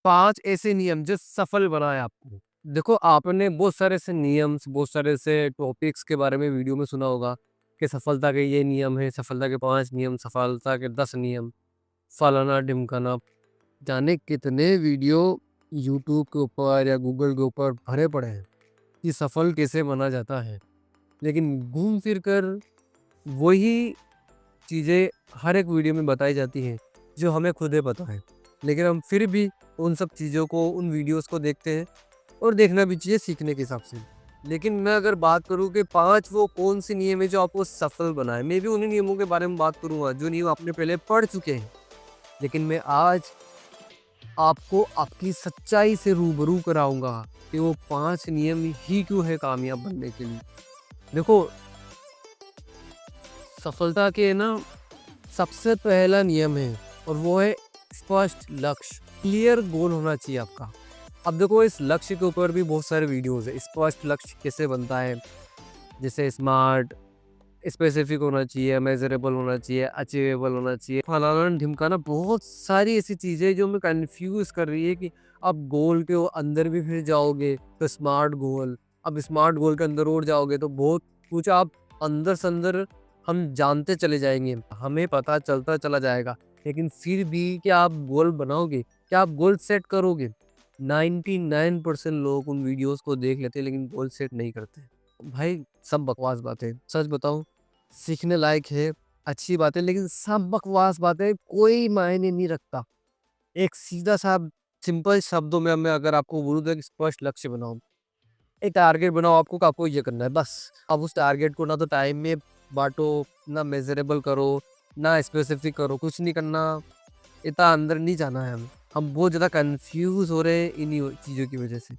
5 ऐसे नियम जो सफल बनाए आपको। देखो आपने बहुत सारे ऐसे नियम्स, बहुत सारे ऐसे टॉपिक्स के बारे में वीडियो में सुना होगा कि सफलता के ये नियम है, सफलता के 5 नियम, सफलता के 10 नियम, फलाना-ढिमकाना। जाने कितने वीडियो यूट्यूब के ऊपर या गूगल के ऊपर भरे पड़े हैं कि सफल कैसे बना जाता है। लेकिन घूम फिर कर वही चीज़ें हर एक वीडियो में बताई जाती हैं जो हमें खुद ही पता है। लेकिन हम फिर भी उन सब चीज़ों को, उन वीडियोज़ को देखते हैं और देखना भी चाहिए सीखने के हिसाब से। लेकिन मैं अगर बात करूँ कि 5 वो कौन-से नियम है जो आपको सफल बनाए, मैं भी उन्हीं नियमों के बारे में बात करूँगा जो नियम आपने पहले पढ़ चुके हैं। लेकिन मैं आज आपको आपकी सच्चाई से रूबरू कराऊँगा कि वो 5 नियम ही क्यों है कामयाब बनने के लिए। देखो, सफलता के ना सबसे पहला नियम है और वो है स्पष्ट लक्ष्य। क्लियर गोल होना चाहिए आपका। अब देखो इस लक्ष्य के ऊपर भी बहुत सारे वीडियोज़ है। स्पष्ट लक्ष्य कैसे बनता है, जैसे स्मार्ट, स्पेसिफिक होना चाहिए, मेज़रेबल होना चाहिए, अचीवेबल होना चाहिए, फलाना-ढिमकाना, बहुत सारी ऐसी चीज़ें जो हमें कन्फ्यूज़ कर रही है कि आप गोल के अंदर भी फिर जाओगे तो स्मार्ट गोल, अब स्मार्ट गोल के अंदर और जाओगे तो बहुत कुछ आप अंदर से अंदर हम जानते चले जाएँगे, हमें पता चलता चला जाएगा। लेकिन फिर भी क्या आप गोल बनाओगे? क्या आप गोल सेट करोगे? 99% लोग उन वीडियोज़ को देख लेते हैं लेकिन गोल सेट नहीं करते। भाई सब बकवास बातें, सच बताऊँ सीखने लायक है, अच्छी बात है, लेकिन सब बकवास बातें कोई मायने नहीं रखता। एक सीधा-सा सिंपल शब्दों में मैं अगर आपको बोलूँ तो एक स्पष्ट लक्ष्य बनाओ। एक टारगेट बनाओ आपको कि आपको ये करना है बस। अब उस टारगेट को ना तो टाइम में बाँटो, ना मेज़रेबल करो, ना स्पेसिफिक करो, कुछ नहीं करना। इतना अंदर नहीं जाना है हमें। हम बहुत ज़्यादा कन्फ्यूज़ हो रहे हैं इन्हीं चीज़ों की वज़ह से।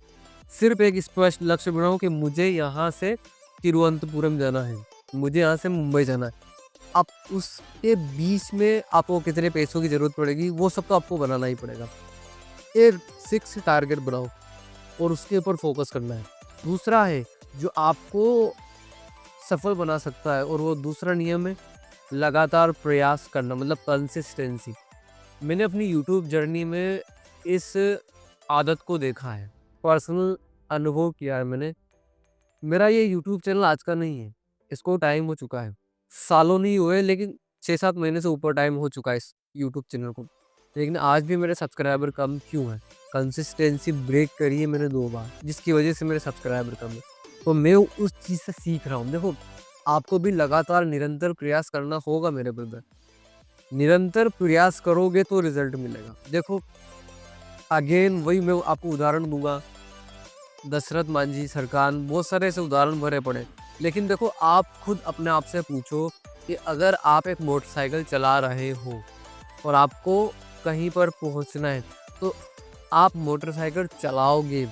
सिर्फ़ एक स्पष्ट लक्ष्य बनाओ कि मुझे यहाँ से तिरुवनंतपुरम जाना है, मुझे यहाँ से मुंबई जाना है। अब उसके बीच में आपको कितने पैसों की ज़रूरत पड़ेगी, वो सब तो आपको बनाना ही पड़ेगा। एक फ़िक्स टारगेट बनाओ और उसके ऊपर फ़ोकस करना है। दूसरा है, जो आपको सफल बना सकता है और वो दूसरा नियम है, लगातार प्रयास करना मतलब कंसिस्टेंसी। मैंने अपनी यूट्यूब जर्नी में इस आदत को देखा है, पर्सनल अनुभव किया है मैंने। मेरा ये यूट्यूब चैनल आज का नहीं है, इसको टाइम हो चुका है। सालों नहीं हुए लेकिन 6-7 महीने से ऊपर टाइम हो चुका है इस यूट्यूब चैनल को। लेकिन आज भी मेरे सब्सक्राइबर कम क्यों हैं? कंसिस्टेंसी ब्रेक करी है मैंने 2 बार, जिसकी वजह से मेरे सब्सक्राइबर कम है। तो मैं उस चीज़ से सीख रहा हूँ। देखो, आपको भी लगातार निरंतर प्रयास करना होगा मेरे ब्रदर। निरंतर प्रयास करोगे तो रिज़ल्ट मिलेगा। देखो, अगेन वही मैं आपको उदाहरण दूँगा, दशरथ मांझी, सरखान, बहुत सारे ऐसे उदाहरण भरे पड़े हैं। लेकिन देखो आप खुद अपने आप से पूछो कि अगर आप एक मोटरसाइकिल चला रहे हो और आपको कहीं पर पहुँचना है, तो आप मोटरसाइकिल चलाओगे,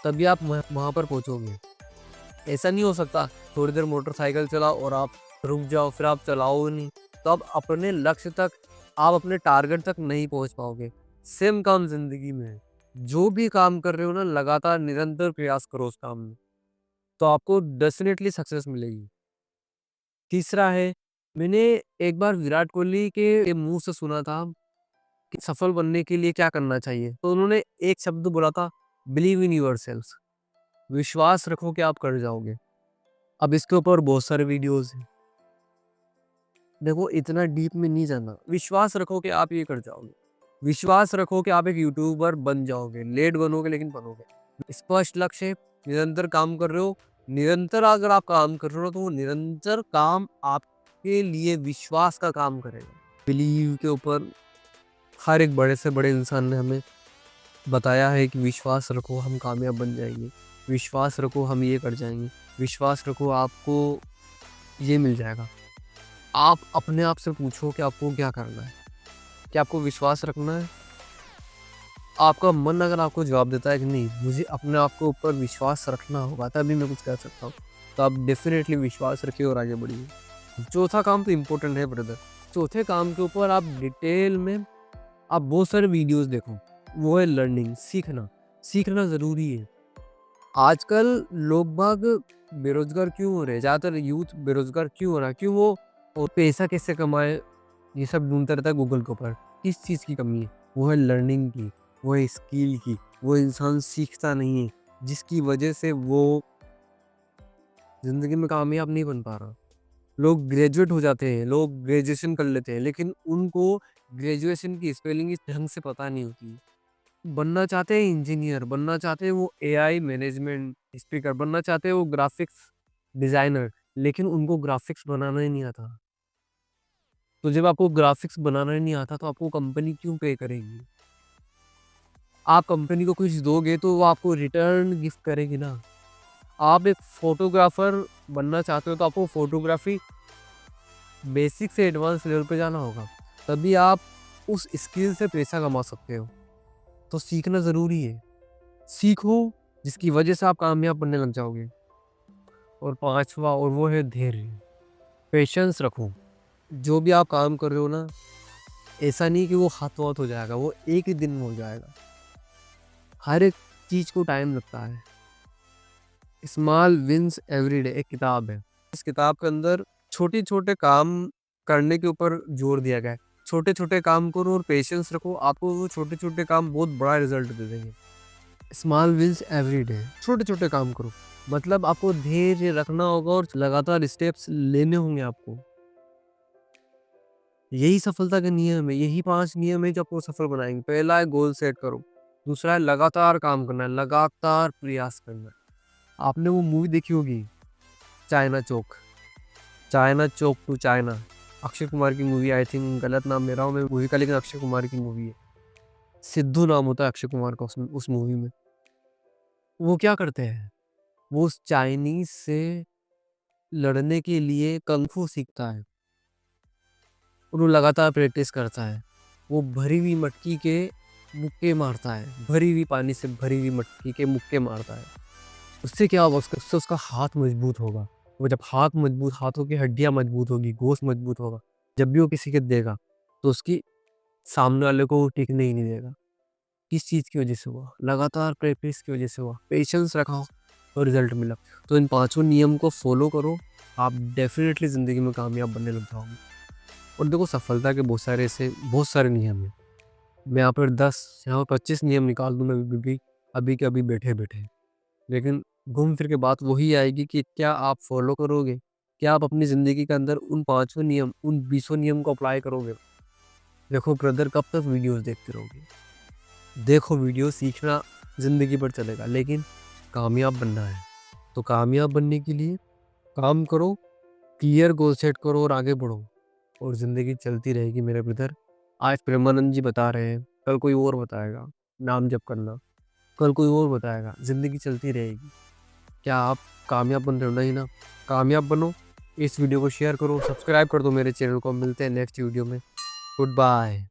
तभी आप वहाँ पर पहुँचोगे। ऐसा नहीं हो सकता थोड़ी देर मोटरसाइकिल चलाओ और आप रुक जाओ, फिर आप चलाओ नहीं। तो आप अपने लक्ष्य तक, आप अपने टारगेट तक नहीं पहुँच पाओगे। सेम काम ज़िंदगी में है। जो भी काम कर रहे हो ना, लगातार निरंतर प्रयास करो उस काम में, तो आपको डेफ़िनेटली सक्सेस मिलेगी। तीसरा है, मैंने एक बार विराट कोहली के मुँह से सुना था कि सफल बनने के लिए क्या करना चाहिए? तो उन्होंने एक शब्द बोला था, बिलीव इन योरसेल्फ, विश्वास रखो कि आप कर जाओगे। अब इसके ऊपर बहुत सारे वीडियोज़ हैं। देखो इतना डीप में नहीं जाना, विश्वास रखो कि आप ये कर जाओगे। विश्वास रखो कि आप एक यूट्यूबर बन जाओगे, लेट बनोगे लेकिन बनोगे। स्पष्ट लक्ष्य है, निरंतर काम कर रहे हो, निरंतर अगर आप काम कर रहे हो तो वो निरंतर काम आपके लिए विश्वास का काम करेगा। बिलीव के ऊपर हर एक बड़े से बड़े इंसान ने हमें बताया है कि विश्वास रखो हम कामयाब बन जाएँगे, विश्वास रखो हम ये कर जाएँगे, विश्वास रखो आपको ये मिल जाएगा। आप अपने आप से पूछो कि आपको क्या करना है? क्या आपको विश्वास रखना है? आपका मन अगर आपको जवाब देता है कि नहीं, मुझे अपने आप के ऊपर विश्वास रखना होगा तभी मैं कुछ कर सकता हूँ, तो आप डेफ़िनेटली विश्वास रखिए और आगे बढ़िए। चौथा काम तो इम्पोर्टेंट है ब्रदर। चौथे काम के ऊपर आप डिटेल में आप बहुत सारे वीडियोज़ देखो, वो है लर्निंग, सीखना। सीखना ज़रूरी है। आजकल लोग बाग बेरोज़गार क्यों हो रहे हैं? ज़्यादातर यूथ बेरोज़गार क्यों हो रहा है? क्यों वो पैसा कैसे कमाएँ, ये सब ढूँढता रहता है गूगल के ऊपर। किस चीज़ की कमी है? वो है लर्निंग की, वो है स्किल की। वो इंसान सीखता नहीं है, जिसकी वजह से वो ज़िंदगी में कामयाब नहीं बन पा रहा। लोग ग्रेजुएट हो जाते हैं, लोग ग्रेजुएशन कर लेते हैं, लेकिन उनको ग्रेजुएशन की स्पेलिंग इस ढंग से पता नहीं होती। बनना चाहते हैं इंजीनियर, बनना चाहते हैं वो एआई मैनेजमेंट स्पीकर, बनना चाहते हैं वो ग्राफिक्स डिज़ाइनर, लेकिन उनको ग्राफिक्स बनाना ही नहीं आता। तो जब आपको ग्राफिक्स बनाना ही नहीं आता, तो आपको कंपनी क्यों पे करेगी? आप कंपनी को कुछ दोगे तो वो आपको रिटर्न गिफ्ट करेगी ना। आप एक फ़ोटोग्राफ़र बनना चाहते हो, तो आपको फ़ोटोग्राफ़ी बेसिक से एडवांस लेवल पे जाना होगा। तभी आप उस स्किल से पैसा कमा सकते हो। तो सीखना ज़रूरी है। सीखो, जिसकी वजह से आप कामयाब बनने लग जाओगे। और 5वां, और वो है धैर्य। पेशेंस रखो। जो भी आप काम कर रहे हो ना, ऐसा नहीं कि वो हाथों-हाथ हो जाएगा, वो एक ही दिन में हो जाएगा। हर एक चीज़ को टाइम लगता है। स्मॉल विन्स एवरी डे एक किताब है। इस किताब के अंदर छोटे-छोटे काम करने के ऊपर जोर दिया गया है। छोटे-छोटे काम करो और पेशेंस रखो, आपको वो छोटे-छोटे काम बहुत बड़ा रिज़ल्ट दे देंगे। स्मॉल विन्स एवरी डे, छोटे-छोटे काम करो। मतलब आपको धैर्य रखना होगा और लगातार स्टेप्स लेने होंगे आपको। यही सफलता का नियम है, यही 5 नियम है जो आपको सफल बनाएँगे। पहला है गोल सेट करो, दूसरा है लगातार काम करना है, लगातार प्रयास करना है। आपने वो मूवी देखी होगी, China Chowk, China Chowk to China. Akshay Kumar की मूवी, आई थिंक गलत नाम ले रहा हूँ मैं मूवी का, लेकिन अक्षय कुमार की मूवी है। सिद्धू नाम होता है अक्षय कुमार का उस मूवी में। वो क्या करते हैं? वो उस चाइनीज़ से लड़ने के लिए कुंग फू सीखता है और वो लगातार प्रैक्टिस करता है। वो भरी हुई मटकी के मुक्के मारता है, भरी हुई पानी से भरी हुई मटकी के मुक्के मारता है। उससे क्या होगा? उससे उसका हाथ मजबूत होगा। वो जब हाथ मजबूत, हाथों की हड्डियाँ मजबूत होगी, गोश्त मजबूत होगा, जब भी वो किसी के देगा, तो उसकी सामने वाले को वो टिकने ही नहीं देगा। किस चीज़ की वजह से हुआ? लगातार प्रैक्टिस की वजह से हुआ। पेशेंस रखा और रिज़ल्ट मिला। तो इन पाँचों नियम को फ़ॉलो करो, आप डेफ़िनेटली ज़िंदगी में कामयाब बनने लग जाओगे। और देखो, सफलता के बहुत सारे नियम हैं। मैं यहाँ पर 10 यहाँ पर 25 नियम निकाल दूँ मैं अभी के अभी बैठे-बैठे। लेकिन घूम फिर के बात वही आएगी कि क्या आप फ़ॉलो करोगे? क्या आप अपनी ज़िंदगी के अंदर उन पाँचों नियम, उन 20 नियम को अप्लाई करोगे? देखो ब्रदर, कब तक वीडियोज़ देखते रहोगे? देखो वीडियो, सीखना ज़िंदगी भर चलेगा, लेकिन कामयाब बनना है। तो कामयाब बनने के लिए काम करो, क्लियर गोल सेट करो और आगे बढ़ो, और ज़िंदगी चलती रहेगी मेरे ब्रदर। आज प्रेमानंद जी बता रहे हैं, कल कोई और बताएगा, नाम जप करना। कल कोई और बताएगा, ज़िंदगी चलती रहेगी। क्या आप कामयाब बन रहे हो? नहीं ना? कामयाब बनो। इस वीडियो को शेयर करो, सब्सक्राइब कर दो मेरे चैनल को। मिलते हैं नेक्स्ट वीडियो में। Good bye.